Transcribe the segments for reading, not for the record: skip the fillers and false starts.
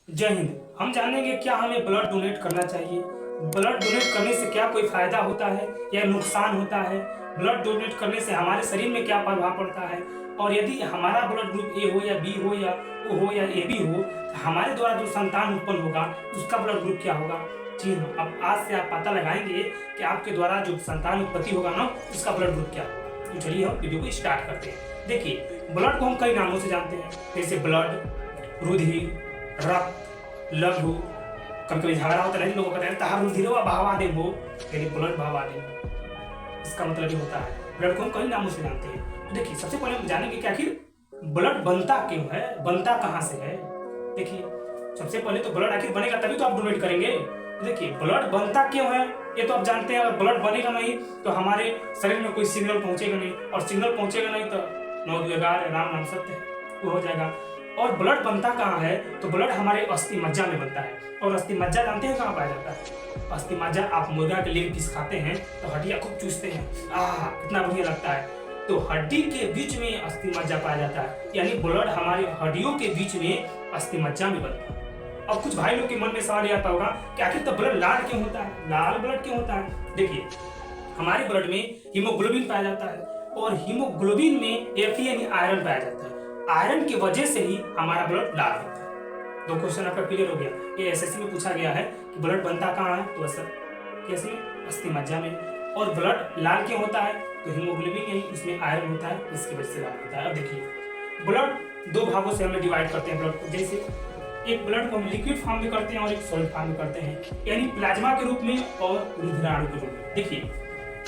जय हिंद। हम जानेंगे क्या हमें ब्लड डोनेट करना चाहिए, ब्लड डोनेट करने से क्या कोई फायदा होता है या नुकसान होता है, ब्लड डोनेट करने से हमारे शरीर में क्या प्रभाव पड़ता है, और यदि हमारा ब्लड ग्रुप ए हो या बी हो या ओ हो या ए बी हो तो हमारे द्वारा जो संतान उत्पन्न होगा उसका ब्लड ग्रुप क्या होगा। जी हाँ, अब आज से आप पता लगाएंगे कि आपके द्वारा जो संतान उत्पत्ति होगा ना उसका ब्लड ग्रुप क्या होगा। तो चलिए हम वीडियो को स्टार्ट करते हैं। देखिए, ब्लड को हम कई नामों से जानते हैं, जैसे ब्लड, रुधिर, रक्त, लघु। कभी कभी झगड़ा होता है, लोगों का कहते हैं तहार रुधिर बहावा दे वो, यानी ब्लड बहावा दे। इसका मतलब ये होता है ब्लड को हम कई नामों से जानते हैं। तो देखिए, सबसे पहले हम जानेंगे कि आखिर ब्लड बनता क्यों है, बनता कहाँ से है। देखिए, सबसे पहले तो ब्लड आखिर बनेगा तभी तो आप डोनेट करेंगे। तो देखिए, ब्लड बनता क्यों है ये तो आप जानते हैं। अगर ब्लड बनेगा नहीं तो हमारे शरीर में कोई सिग्नल पहुंचेगा नहीं, और सिग्नल पहुंचेगा नहीं तो नौ द्वेगार राम नाम सत्य है वो हो जाएगा। और ब्लड बनता कहाँ है, तो ब्लड हमारे अस्थि मज्जा में बनता है। और अस्थि मज्जा जानते हैं कहाँ पाया जाता है। अस्थि मज्जा, आप मुर्गा के लेग पीस खाते हैं तो हड्डियां खूब चूसते हैं, कितना बढ़िया लगता है। तो हड्डी के बीच में अस्थि मज्जा पाया जाता है, यानी ब्लड हमारी हड्डियों के बीच में अस्थि मज्जा में बनता है। अब कुछ भाई लोग के मन में सवाल आता होगा कि आखिर तो ब्लड लाल क्यों होता है, लाल ब्लड क्यों होता है। देखिए, हमारे ब्लड में हीमोग्लोबिन पाया जाता है, और हीमोग्लोबिन में Fe यानी आयरन पाया जाता है। आयरन की वजह से ही हमारा ब्लड लाल होता है। दो क्वेश्चन आपका क्लियर हो गया। ये एसएससी में पूछा गया है कि ब्लड बनता कहाँ है, तो सर कैसे, अस्थि मज्जा में। और ब्लड लाल क्यों होता है, तो हीमोग्लोबिन यानी उसमें आयरन होता है, इसकी वजह से लाल होता है। अब देखिए, ब्लड दो भागों से हम डिवाइड करते हैं ब्लड को। जैसे एक ब्लड को हम लिक्विड फॉर्म में करते हैं और एक सॉलिड फॉर्म में करते हैं, यानी प्लाज्मा के रूप में और रुधिराणु के रूप में। देखिए,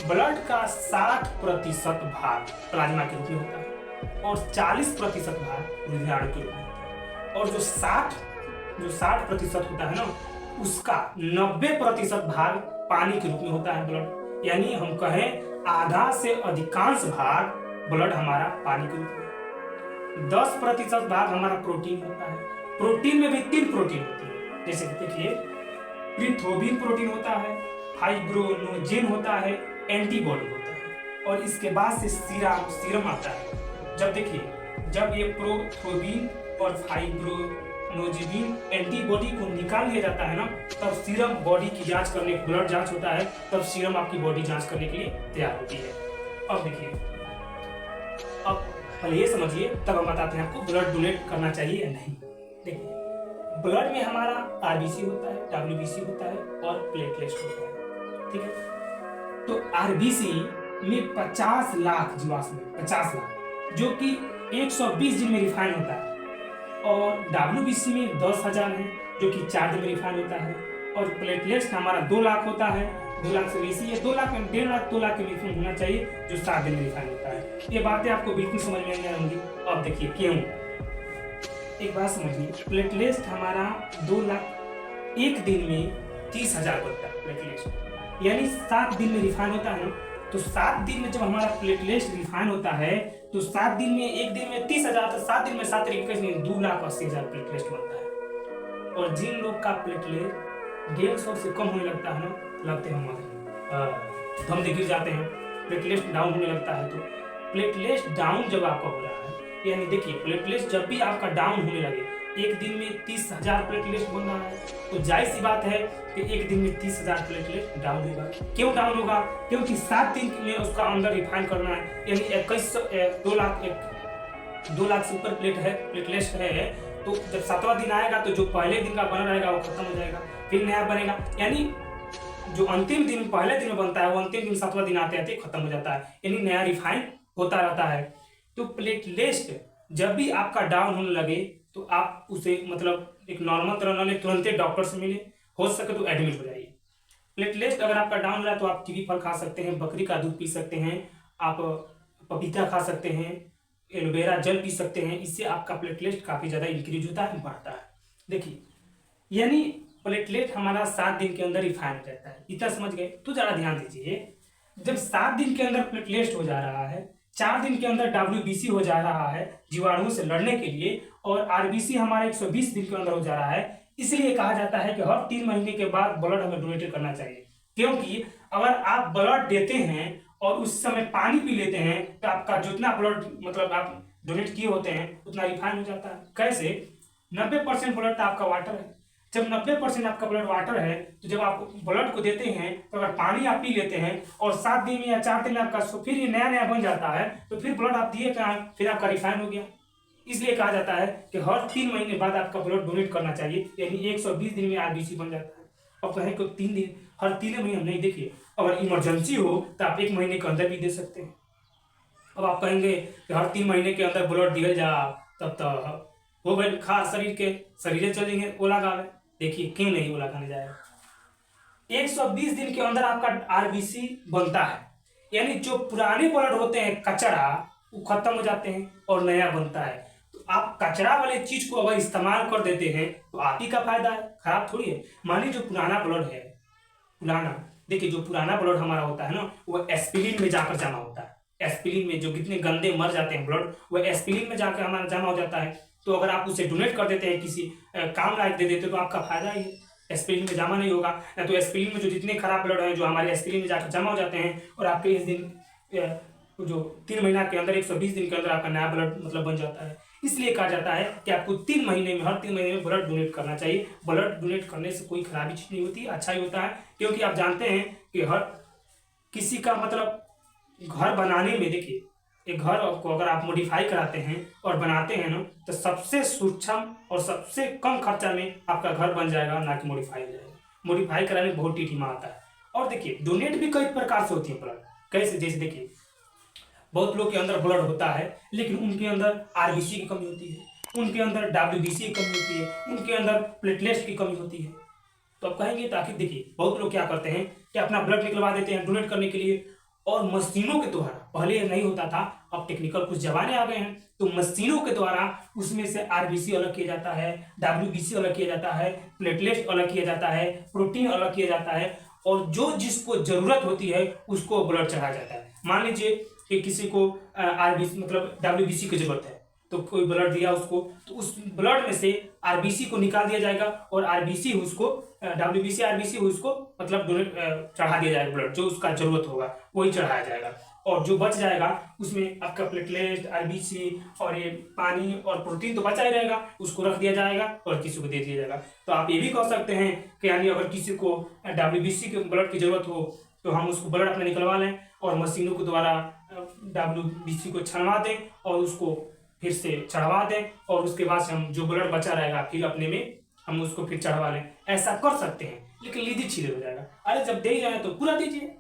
ब्लड का 60% भाग प्लाज्मा के रूप में होता है और 40% भाग रुधिराणु के रूप में होता है। और जो 60% होता है ना, उसका 90% भाग पानी के रूप में होता है ब्लड। यानी हम कहें आधा से अधिकांश भाग ब्लड हमारा पानी के रूप में। 10% भाग हमारा प्रोटीन होता है। प्रोटीन में भी 3 प्रोटीन होती है, जैसे देखिए, प्रीथ्रोम्बिन प्रोटीन होता है, फाइब्रोनोजेन होता है, एंटीबॉडी होता है, और इसके बाद से सीरम आता है। जब देखिए, जब ये प्रोथ्रोम्बिन और फाइब्रोनोजेन एंटीबॉडी को निकाल लिया जाता है ना, तब सीरम बॉडी की जांच करने, ब्लड जांच होता है, तब सीरम आपकी बॉडी जांच करने के लिए तैयार होती है। अब देखिए, अब पहले ये समझिए, तब हम बताते हैं आपको ब्लड डोनेट करना चाहिए या नहीं। देखिए, ब्लड में हमारा आरबीसी होता है, डब्ल्यूबीसी होता है और प्लेटलेट्स होता है, ठीक है। तो आरबीसी में 50 लाख जीवाश्म, 50 लाख, जो कि 120 दिन में रिफाइन होता है। और डब्ल्यूबीसी में 10,000 है, जो कि 4 दिन में रिफाइन होता है। और प्लेटलेट्स हमारा 2 लाख होता है, 2 लाख से बेसी है, 2 लाख में 1.5 लाख 2 लाख के बीच होना चाहिए, जो 7 दिन में रिफाइन होता है। ये बातें आपको बिल्कुल समझ में नहीं आएंगी। अब देखिए क्यों, एक बात समझिए, प्लेटलेट्स हमारा 2 लाख एक दिन में 30,000 बनता है प्लेटलेट्स, यानी 7 दिन में रिफाइन होता है। तो 7 दिन में जब हमारा प्लेटलेट्स रिफाइन होता है तो 7 दिन में, एक दिन में 30,000, तो 7 दिन में 7 तरीके से 2,80,000 प्लेटलेट्स बनता है। और जिन लोग का प्लेटलेट 150 से कम होने लगता है ना, लगते हैं हमारे दम गिर जाते हैं, प्लेटलेट्स डाउन होने लगता है। तो प्लेटलेट्स डाउन जब आपका हो रहा है, यानी देखिए, प्लेटलेट्स जब भी आपका डाउन होने लगे, एक दिन में 30,000 प्लेटलेट्स बन रहा है, तो जाहिर सी बात है कि एक दिन में 30,000 प्लेटलेट डाउन होगा। क्यों डाउन होगा, क्योंकि 7 दिन में उसका अंदर रिफाइन करना है, यानी 2 लाख से ऊपर प्लेटलेट्स है। तो जब 7वां दिन आएगा तो जो पहले दिन का बना रहेगा वो खत्म हो जाएगा, फिर नया बनेगा। यानी जो अंतिम दिन पहले दिन में बनता है वो अंतिम दिन 7वां दिन आते आते खत्म हो जाता है, यानी नया रिफाइन होता रहता है। तो प्लेटलेट्स जब भी आपका डाउन होने लगे तो आप उसे, मतलब एक नॉर्मल तरह न ले, तुरंत डॉक्टर से मिले, हो सके तो एडमिट हो जाइए। प्लेटलेट्स अगर आपका डाउन हो रहा है तो आप कीवी फल खा सकते हैं, बकरी का दूध पी सकते हैं, आप पपीता खा सकते हैं, एलोवेरा जल पी सकते हैं। इससे आपका प्लेटलेट काफ़ी ज़्यादा इंक्रीज होता है, बढ़ता है। देखिए, यानी प्लेटलेट हमारा 7 दिन के अंदर रिफाइन हो जाता है, इतना समझ गए। तो ज़रा ध्यान दीजिए, जब 7 दिन के अंदर प्लेटलेट हो जा रहा है, 4 दिन के अंदर डब्ल्यूबीसी हो जा रहा है जीवाणुओं से लड़ने के लिए, और आरबीसी हमारा 120 दिन के अंदर हो जा रहा है, इसलिए कहा जाता है कि हर 3 महीने के बाद ब्लड हमें डोनेट करना चाहिए। क्योंकि अगर आप ब्लड देते हैं और उस समय पानी पी लेते हैं तो आपका जितना ब्लड, मतलब आप डोनेट किए होते हैं, उतना रिफाइन हो जाता है। कैसे, 90% ब्लड आपका वाटर है। जब 90% आपका ब्लड वाटर है तो जब आप ब्लड को देते हैं तो अगर पानी आप पी लेते हैं और 7 दिन में या 4 दिन में आपका फिर ये नया नया बन जाता है तो फिर ब्लड आप दिए कहाँ, फिर आपका रिफाइन हो गया। इसलिए कहा जाता है कि हर 3 महीने बाद आपका ब्लड डोनेट करना चाहिए, यानी 120 दिन में आरबीसी बन जाता है। अब कहें कि 3 दिन, हर 3 महीने नहीं, देखिए अगर इमरजेंसी हो तो आप 1 महीने के अंदर भी दे सकते हैं। अब आप कहेंगे कि हर 3 महीने के अंदर ब्लड दिया जा, तब तो हो गए खास शरीर चलेंगे ओला गावे। देखिए क्यों नहीं ओला गाने जाएगा। 120 दिन के अंदर आपका आरबीसी बनता है, यानी जो पुराने ब्लड होते हैं कचरा वो खत्म हो जाते हैं और नया बनता है। तो आप कचरा वाले चीज को अगर इस्तेमाल कर देते हैं तो आप ही का फायदा है, खराब थोड़ी है। मानिए जो पुराना ब्लड है, देखिए जो पुराना ब्लड हमारा होता है ना, वो एस्पिरिन में जाकर जमा होता है। एस्पिरिन में जो कितने गंदे मर जाते हैं ब्लड, वो एस्पिरिन में जाकर हमारा जमा हो जाता है। तो अगर आप उसे डोनेट कर देते हैं, किसी काम लायक दे देते तो आपका फायदा ही है, एस्पिरिन में जमा नहीं होगा। तो एस्पिरिन में जो जितने खराब ब्लड हैं जो हमारे एस्पिरिन में जाकर जमा हो जाते हैं और आपके इस दिन जो 3 महीना के अंदर 120 दिन के अंदर आपका नया ब्लड मतलब बन जाता है। इसलिए कहा जाता है कि आपको 3 महीने में, हर 3 महीने में ब्लड डोनेट करना चाहिए। ब्लड डोनेट करने से कोई खराबी चीज नहीं होती, अच्छा ही होता है। क्योंकि आप जानते हैं कि हर किसी का मतलब घर बनाने में, देखिए एक घर को अगर आप मॉडिफाई कराते हैं और बनाते हैं ना, तो सबसे सूक्ष्म और सबसे कम खर्चा में आपका घर बन जाएगा, ना कि मॉडिफाई हो जाएगा। मॉडिफाई कराने में बहुत टीटीमा आता है। और देखिए डोनेट भी कई प्रकार से होती है ब्लड, कैसे, जैसे देखिए बहुत लोग के अंदर ब्लड होता है लेकिन उनके अंदर आरबीसी की कमी होती है, उनके अंदर डब्ल्यूबीसी की कमी होती है, उनके अंदर प्लेटलेट्स की कमी होती है। तो आप कहेंगे ताकि देखिए बहुत लोग क्या करते हैं कि अपना ब्लड निकलवा देते हैं डोनेट करने के लिए, और मशीनों के द्वारा, पहले नहीं होता था, अब टेक्निकल कुछ जमाने आ गए हैं, तो मशीनों के द्वारा उसमें से आरबीसी अलग किया जाता है, डब्ल्यूबीसी अलग किया जाता है, प्लेटलेट्स अलग किया जाता है, प्रोटीन अलग किया जाता है, और जो जिसको जरूरत होती है उसको ब्लड चढ़ाया जाता है। मान लीजिए कि किसी को आरबीसी मतलब डब्ल्यूबीसी की जरूरत है, तो कोई ब्लड दिया उसको, तो उस ब्लड में से आरबीसी को निकाल दिया जाएगा और आरबीसी उसको डब्ल्यूबीसी आरबीसी उसको मतलब डोनेट चढ़ा दिया जाएगा। ब्लड जो उसका जरूरत होगा वही चढ़ाया जाएगा, और जो बच जाएगा उसमें आपका प्लेटलेट, आरबीसी और ये पानी और प्रोटीन तो बचा ही रहेगा, उसको रख दिया जाएगा और किसी को दे दिया जाएगा। तो आप ये भी कह सकते हैं कि यानी अगर किसी को डब्ल्यूबीसी के ब्लड की जरूरत हो तो हम उसको ब्लड अपना निकलवा लें और मशीनों के द्वारा डब्ल्यूबीसी को छनवा दें और उसको फिर से चढ़वा दें, और उसके बाद से हम जो ब्लड बचा रहेगा फिर अपने में हम उसको फिर चढ़वा लें। ऐसा कर सकते हैं, लेकिन लीदी छीले हो जाएगा। अरे जब दे ही रहे हैं तो पूरा दीजिए,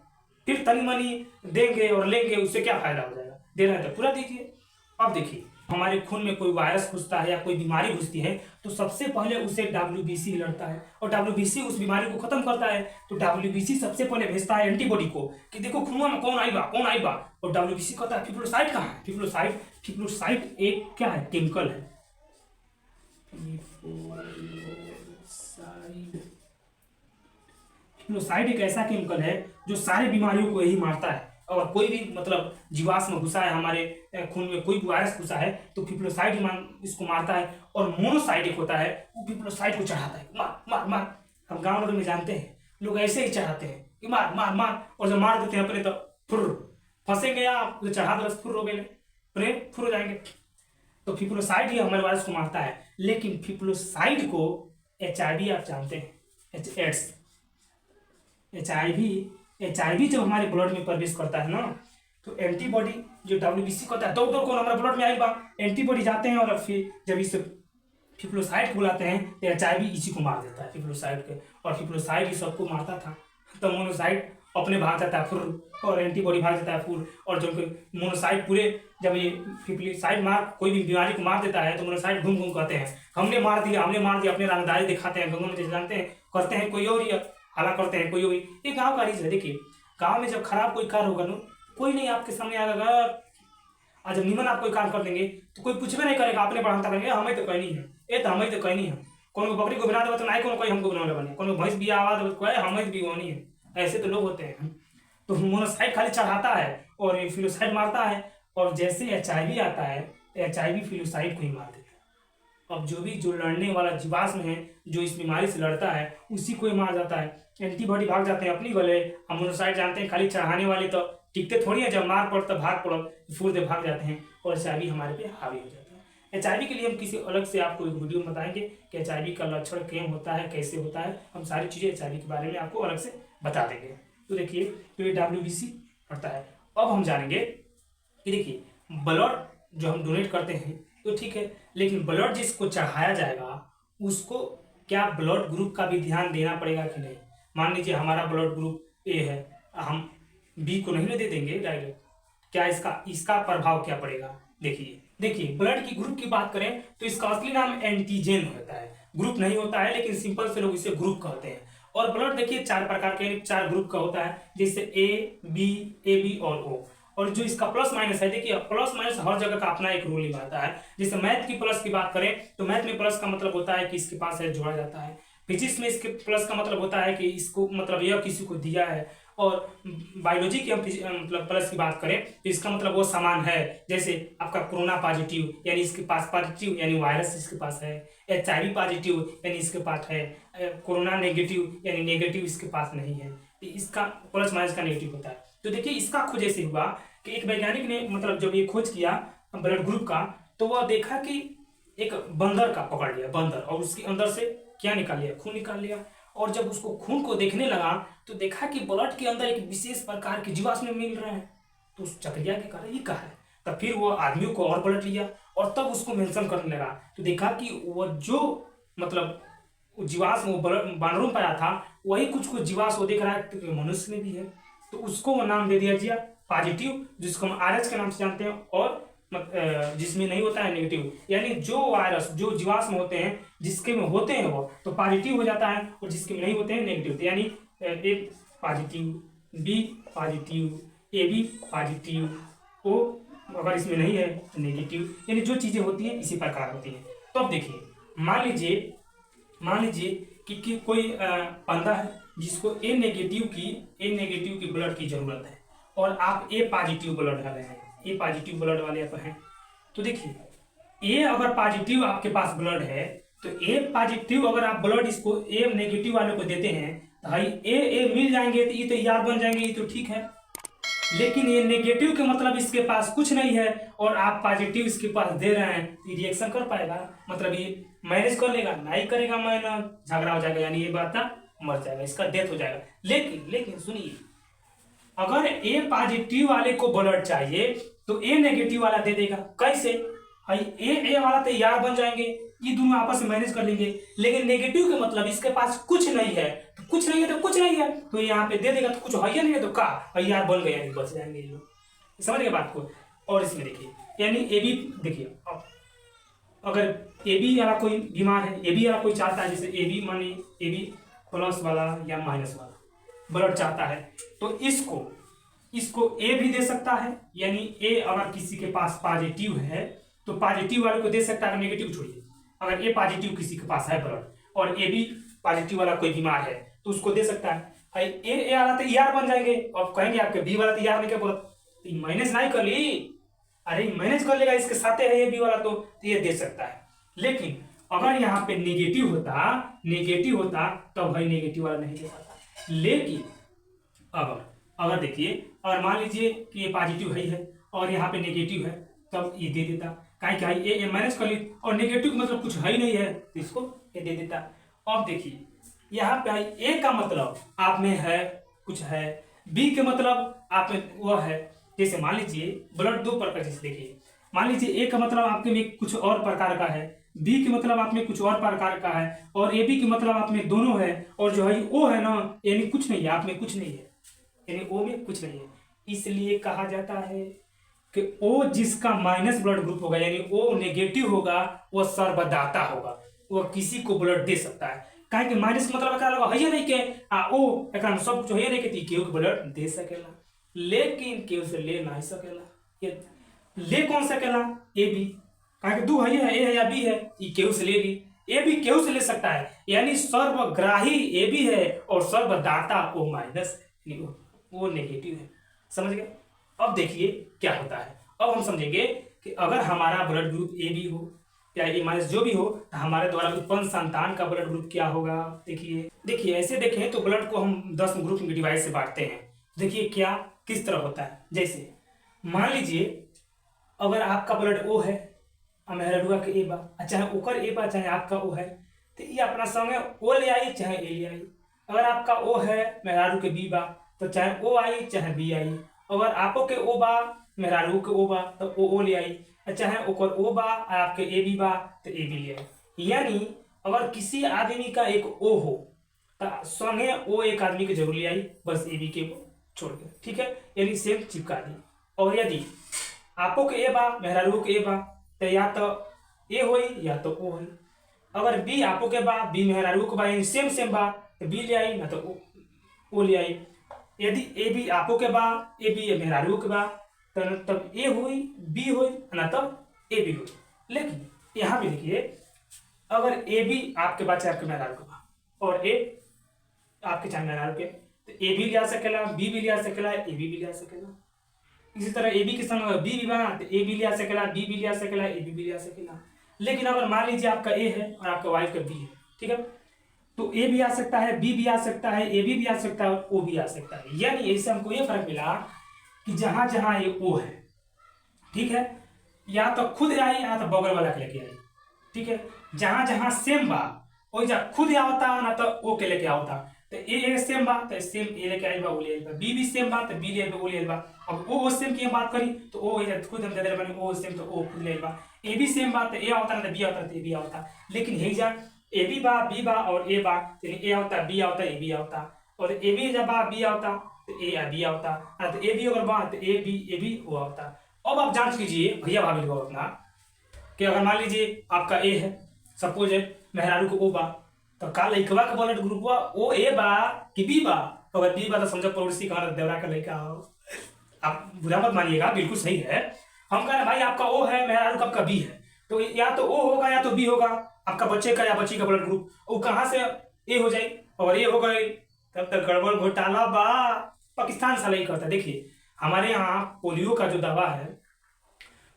फिर तनी मनी देंगे और लेंगे उससे क्या फायदा हो जाएगा, दे रहे हैं तो पूरा दीजिए। अब देखिए हमारे खून में कोई वायरस घुसता है या कोई बीमारी घुसती है तो सबसे पहले उसे डब्ल्यूबीसी लड़ता है और डब्ल्यूबीसी उस बीमारी को खत्म करता है। तो डब्ल्यूबीसी सबसे पहले भेजता है एंटीबॉडी को कि देखो खून में कौन आई बा, और डब्ल्यूबीसी कहता है फिब्रोसाइट कहाँ है। फिब्रोसाइट एक क्या है, केमिकल है। फिब्रोसाइट एक ऐसा केमिकल है जो सारी बीमारियों को यही मारता है। और कोई भी मतलब जीवाश्म घुसा है हमारे खून में, कोई भी वायरस घुसा है तो फिब्रोसाइट इसको मारता है। और मोनोसाइट एक होता है, वो फिब्रोसाइट को चढ़ाता है, मार मार मार। हम गाँव नगर में जानते हैं लोग ऐसे ही चढ़ाते हैं कि मार मार मार, और जब मार देते हैं अपने तो फुर फंसेंगे, आप चढ़ा दो फुर हो गए, फुर हो जाएंगे। तो फिब्रोसाइट ही हमारे वायरस को मारता है। लेकिन फिब्रोसाइट को HIV आप जानते हैं, एड्स, HIV जब हमारे ब्लड में प्रवेश करता है ना, तो एंटीबॉडी जो डब्ल्यूबीसी कहता है दौड़ दौड़ कौन हमारे ब्लड में आई बा, एंटीबॉडी जाते हैं और फिर जब इस फिब्रोसाइट को बुलाते हैं तो HIV इसी को मार देता है, फिब्रोसाइट के। और फिब्रोसाइट ही सबको मारता था, तो मोनोसाइट अपने भाग जाता है फुर और एंटीबॉडी भाग जाता है फुर। और जब मोनोसाइट पूरे, जब ये फिब्रोसाइट कोई भी बीमारी को मार देता है तो मोनोसाइट घूम घूम कहते हैं हमने मार दिया, अपने रंगदारी दिखाते हैं, गंगों में जैसे जानते हैं करते हैं कोई और ही हला करते हैं कोई और। ये गाँव का रीज है। देखिए गाँव में जब खराब कोई कार्य होगा ना, कोई नहीं आपके सामने आएगा, आज जब निमन आप कोई काम कर देंगे तो कोई पूछबे नहीं करेगा, अपने बढ़ाता करेंगे हमें तो कहनी है, ये तो हमें तो कहनी है। कौन को बकरी को बना देगा तो नहीं, कौन कोई हमको बनाने बने, कौन को भैंस भी आवाज हमें भी होनी है, ऐसे तो लोग होते हैं। तो मोनोसाइट खाली चढ़ाता है और फिब्रोसाइट मारता है, और जैसे HIV आता है तो HIV फिब्रोसाइट को ही मार देता है। अब जो लड़ने वाला जीवाश्म है जो इस बीमारी से लड़ता है उसी को ही मार जाता है। एंटीबॉडी भाग जाते हैं अपनी गले, हम मोनोसाइट जानते हैं खाली चढ़ाने वाले तो टिकते थोड़ी है, जब मार पड़ तो भाग पड़ो फूर दे भाग जाते हैं और HIV हमारे पे हावी हो जाता है। HIV के लिए हम किसी अलग से आपको एक वीडियो में बताएंगे कि HIV का लक्षण क्या होता है, कैसे होता है, हम सारी चीज़ें HIV के बारे में आपको अलग से बता देंगे। तो देखिए, तो ये WBC पड़ता है। अब हम जानेंगे कि देखिए ब्लड जो हम डोनेट करते हैं तो ठीक है, लेकिन ब्लड जिसको चढ़ाया जाएगा उसको क्या ब्लड ग्रुप का भी ध्यान देना पड़ेगा कि नहीं। मान लीजिए हमारा ब्लड ग्रुप ए है, हम बी को नहीं दे देंगे डायरेक्ट, क्या इसका इसका प्रभाव क्या पड़ेगा। देखिए ब्लड की ग्रुप की बात करें तो इसका असली नाम एंटीजन होता है, ग्रुप नहीं होता है, लेकिन सिंपल से लोग इसे ग्रुप कहते हैं। और ब्लड देखिए 4 प्रकार के 4 ग्रुप का होता है, जैसे ए बी और ओ। और जो इसका प्लस माइनस है, देखिए प्लस माइनस हर जगह का अपना एक रूल निभाता है। जैसे मैथ की प्लस की बात करें तो मैथ में प्लस का मतलब होता है कि इसके पास है जोड़ा जाता है। फिजिक्स में इसके प्लस का मतलब होता है कि इसको मतलब यह किसी को दिया है। और बायोलॉजी की हम मतलब प्लस की बात करें तो इसका मतलब वो समान है। जैसे आपका कोरोना पॉजिटिव यानी इसके पास पॉजिटिव यानी वायरस इसके पास है, HIV पॉजिटिव यानी इसके पास है, कोरोना नेगेटिव यानी नेगेटिव इसके पास नहीं है। तो इसका प्लस माइनस का नेगेटिव होता है। तो देखिए इसका खोज ऐसे हुआ कि एक वैज्ञानिक ने मतलब जब ये खोज किया ब्लड ग्रुप का, तो वह देखा कि एक बंदर का पकड़ लिया बंदर, और उसके अंदर से क्या निकाल लिया, खून निकाल लिया। और जब उसको खून को देखने लगा तो देखा कि ब्लड के अंदर एक विशेष प्रकार के जीवाश्म मिल रहे हैं। तो उस चक्रिया के कारण ये कहा है। तब फिर वो आदमियों को और पलट लिया और तब उसको मेंशन करने लगा, तो देखा कि वो जो मतलब जीवाश्म वो बानरों में पाया था वही कुछ कुछ जीवाश्म वो देख रहा है तो मनुष्य में भी है। तो उसको वो नाम दे दिया पॉजिटिव, जिसको हम RH के नाम से जानते हैं, और जिसमें नहीं होता है नेगेटिव। यानी जो वायरस जो जीवाश्म होते हैं जिसके में होते हैं वो तो पॉजिटिव हो जाता है, और जिसके में नहीं होते हैं नेगेटिव। यानी A positive, B positive, AB positive, O अगर इसमें नहीं है तो नेगेटिव। यानी जो चीजें होती हैं इसी प्रकार होती हैं। तो अब देखिए मान लीजिए कि कोई बंदा है जिसको ए नेगेटिव की ब्लड की जरूरत है, और आप A पॉजिटिव ब्लड वाले हैं, ए पॉजिटिव ब्लड वाले आप हैं। तो देखिए ए अगर पॉजिटिव आपके पास ब्लड है तो ए पॉजिटिव अगर आप ब्लड इसको ए नेगेटिव वाले को देते हैं तो भाई ए मिल जाएंगे, तो ये तो यार बन जाएंगे, ये तो ठीक है। लेकिन ये नेगेटिव के मतलब इसके पास कुछ नहीं है और आप पॉजिटिव इसके पास दे रहे हैं, तो रिएक्शन कर पाएगा, मतलब ये मैनेज कर लेगा, नहीं करेगा मैनेज, झगड़ा हो जाएगा, यानी ये बात मर जाएगा, इसका डेथ हो जाएगा। लेकिन सुनिए, अगर ए पॉजिटिव वाले को ब्लड चाहिए तो ए नेगेटिव वाला दे देगा। कैसे भाई, ए वाला तो यार बन जाएंगे, ये दोनों आपस में मैनेज कर लेंगे। लेकिन नेगेटिव के मतलब इसके पास कुछ नहीं है, तो कुछ नहीं है तो यहाँ पे दे देगा, तो कुछ है या नहीं है तो का यार बन गया, बच जाएंगे ये लोग। समझ गए बात को। और इसमें देखिए यानी AB, देखिए अगर AB वाला कोई बीमार है, AB वाला कोई चाहता है, जैसे AB माने AB प्लस वाला या माइनस वाला ब्लड चाहता है, तो इसको ए भी दे सकता है। यानी ए अगर किसी के पास पॉजिटिव है तो पॉजिटिव वाले को दे सकता है, नेगेटिव छोड़िए। अगर ए पॉजिटिव किसी के पास है ब्लड और AB पॉजिटिव वाला कोई बीमार है तो उसको दे सकता है। भाई ए वाला तो यार बन जाएंगे, और कहेंगे आपके बी वाला तो यार नहीं, क्या बोला मैनेज नहीं कर ली, अरे मैनेज कर लेगा, इसके साथ है ये बी वाला, तो ये दे सकता है। लेकिन अगर यहाँ पे नेगेटिव होता तो भाई नेगेटिव वाला नहीं दे सकता। लेकिन अगर देखिए, अगर मान लीजिए कि ये पॉजिटिव है और यहाँ पे नेगेटिव है, तब ये दे देता, काहे कि भाई ए मैनेज कर ली, और नेगेटिव मतलब कुछ है ही नहीं है तो इसको ये दे देता। अब देखिए यहाँ पे ए का मतलब आप में है कुछ है, बी के मतलब आप में वो है। जैसे मान लीजिए ब्लड 2 प्रकार, जैसे देखिए मान लीजिए ए का मतलब आपके में कुछ और प्रकार का है, बी के मतलब आप में कुछ और प्रकार का है, और AB के मतलब आप में दोनों है, और जो है O है ना, यानी कुछ नहीं है, आप में कुछ नहीं है, यानी O में कुछ नहीं है। इसलिए कहा जाता है कि O जिसका माइनस ब्लड ग्रुप होगा, यानी O नेगेटिव होगा, वो सर्वदाता होगा, वो किसी को ब्लड दे सकता है। काहे कि माइनस मतलब क्या लगा है नहीं के O एकरा सब कुछ है नहीं के केहू के ब्लड दे सकेला, लेकिन केहू से ले नहीं सकेला। ये ले कौन सकेला? AB, काहे कि 2 है, ए है या बी है, ये केहू से ले ली, ए भी केहू से ले सकता है। यानी सर्वग्राही ए भी है और सर्वदाता O माइनस वो नेगेटिव है। समझ गए? अब देखिए क्या होता है। अब हम समझेंगे कि अगर हमारा ब्लड ग्रुप ए बी हो या ए माइनस जो भी हो, तो हमारे द्वारा उत्पन्न संतान का ब्लड ग्रुप क्या होगा। देखिए ऐसे देखें तो ब्लड को हम 10 ग्रुप में डिवाइड से बांटते हैं। देखिए क्या किस तरह होता है। जैसे मान लीजिए अगर आपका ब्लड O है मेहरुआ के ए बा, चाहे ओकर ए बा चाहे आपका ओ है, तो ये अपना संगे ओ ले आई चाहे ए ले आई। अगर आपका ओ है मेहरारू के बी बा तो चाहे ओ आई चाहे बी आई। अगर आपो के ओ बा मेहरारू के ओ बा तो ओ ले आई, चाहे ओकर ओ बा आपके ए बी बा तो ए बी ले आई। यानी अगर किसी आदमी का एक ओ हो तो संगे ओ एक आदमी के जरूर ले आई, बस ए बी के छोड़ के, ठीक है, यानी सेम चिपका दी। और यदि आपो के ए बा मेहरारू के ए बा तो या तो ए होई या तो ओ होई। अगर बी आपो के बा बी मेहरारू के बा यानी सेम सेम बा तो बी ले आई ना तो ओ ले आई। यदि ए बी आपो के बा ए बी मेहरारू के बा तो तब ए हुई बी हुई ना तब ए बी हुई। लेकिन यहाँ भी देखिए, अगर ए बी आपके बा चाहे आपके मेहरारू के बा और ए आपके चाहे मेहरारू के, तो ए भी ले आ सकेला बी भी ले आ सकेला ए बी भी ले आ सकेला। इसी तरह ए बी के संग अगर बी भी बना तो ए भी ले आ सकेला बी भी ले आ सकेला ए बी भी ले आ सकेला। लेकिन अगर मान लीजिए आपका ए है और आपका वाइफ का बी है, ठीक है, तो ए भी आ सकता है बी भी आ सकता है ए बी आ सकता है ओ भी आ सकता है। यानी इससे हमको ये फर्क मिला कि जहां जहां ये ओ है, ठीक है, या तो खुद आई या तो बगल वाला के लेके आई, ठीक है, जहां जहां सेम बा वही जा खुद आवता ना तो ओ के लेके आवता। तो ए सेम बा तो सेम ए लेके आई बा ओ ले आई बा, बी भी सेम बा तो बी ले आई बा ओ ले आई बा। अब ओ सेम की बात करी तो ओ खुद हम दे दे बने ओ सेम तो ओ खुद ले आई बा। ए भी सेम बा तो ए आवता ना तो बी आवता तो ए बी आवता। लेकिन हे जा ए बी बा बी बा और ए बा यानी ए आवता बी आवता ए बी आवता, और ए बी जब बा बी आवता तो ए बी आवता, तो ए बी अगर बा तो ए बी ओ आवता। अब आप जांच कीजिए भैया भाभी को अपना कि अगर मान लीजिए आपका ए है, सपोज है मेहरारू को ओ बा, तो का लइकवा के ब्लड ग्रुपवा ओ ए बा कि बी बा। अगर बी बा तो समझो पड़ोसी का देवरा का लड़का हो। आप बुरा मत मानिएगा, बिल्कुल सही है। हम कह रहे भाई आपका ओ है मेहरारू का बी है, तो या तो ओ होगा या तो बी होगा, आपका बच्चे का या बच्ची का ब्लड ग्रुप, वो कहाँ से ए हो जाए। और ए हो गई तब तक गड़बड़ घोटाला बा। पाकिस्तान साला ही करता। देखिए हमारे यहाँ पोलियो का जो दवा है,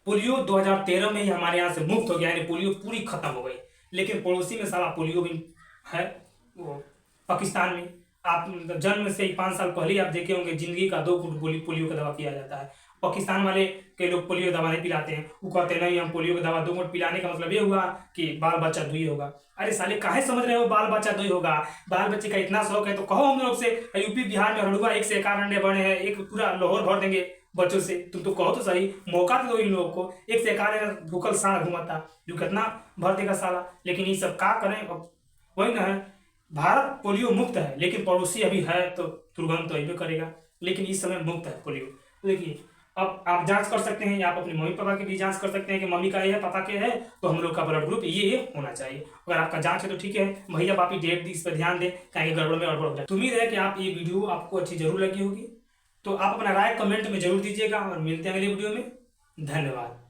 पोलियो 2013 में ही हमारे यहाँ से मुक्त हो गया, यानी पोलियो पूरी खत्म हो गई। लेकिन पड़ोसी में साला पोलियो भी है, वो पाकिस्तान में। आप जन्म से ही 5 साल पहले ही आप देखे होंगे जिंदगी का 2 घूंट पोलियो का दवा पिया जाता है। पाकिस्तान वाले के लोग पोलियो दवा नहीं पिलाते हैं, वो कहते हैं नहीं हम पोलियो का दवा 2 घूंट पिलाने का मतलब ये हुआ कि बाल बच्चा दुई होगा। अरे साले काहे समझ रहे हो बाल बच्चा दुई होगा। बाल बच्चे का इतना शौक है तो कहो हम लोग से, यूपी बिहार में हड़ुआ 1 से 1 अंडे बने हैं, एक पूरा लाहौर भर देंगे बच्चों से। तुम तो कहो तो सही, मौका तो दो इन लोगों को। 1 से 1 भूखल सांड घुमाता जो कितना भर देगा साला। लेकिन ये सब क्या करें, वही ना है। भारत पोलियो मुक्त है, लेकिन पड़ोसी अभी है तो दुर्गंध तो अभी करेगा, लेकिन इस समय मुक्त है पोलियो। तो देखिए अब आप जांच कर सकते हैं, या आप अपने मम्मी पापा की भी जांच कर सकते हैं कि मम्मी का ये है पापा के है तो हम लोग का ब्लड ग्रुप ये होना चाहिए। अगर आपका जांच है तो ठीक है, भैया पापी डेट दी इस पर ध्यान दें, ताकि गड़बड़ में गड़बड़ हो जाए। तो उम्मीद है कि आप ये वीडियो आपको अच्छी जरूर लगी होगी। तो आप अपना राय कमेंट में जरूर दीजिएगा और मिलते हैं अगले वीडियो में। धन्यवाद।